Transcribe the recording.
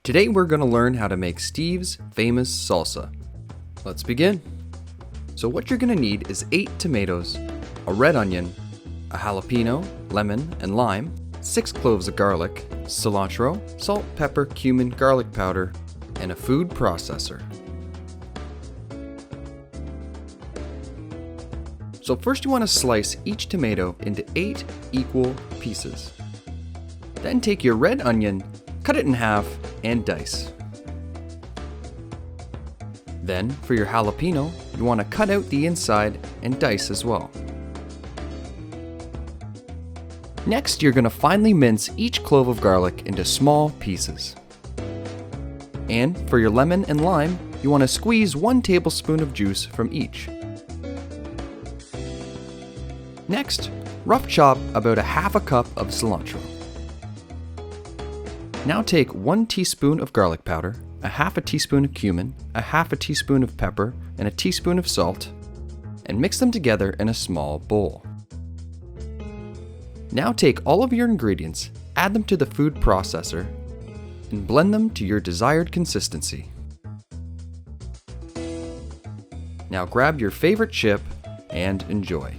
Today we're going to learn how to make Steve's famous salsa. Let's begin. So what you're going to need is 8 tomatoes, a red onion, a jalapeno, lemon, and lime, 6 cloves of garlic, cilantro, salt, pepper, cumin, garlic powder, and a food processor. So first you want to slice each tomato into 8 equal pieces. Then take your red onion, cut it in half, and dice. Then, for your jalapeno, you want to cut out the inside and dice as well. Next, you're going to finely mince each clove of garlic into small pieces. And for your lemon and lime, you want to squeeze 1 tablespoon of juice from each. Next, rough chop about a half a cup of cilantro. Now take 1 teaspoon of garlic powder, a half a teaspoon of cumin, a half a teaspoon of pepper, and a teaspoon of salt, and mix them together in a small bowl. Now take all of your ingredients, add them to the food processor, and blend them to your desired consistency. Now grab your favorite chip and enjoy.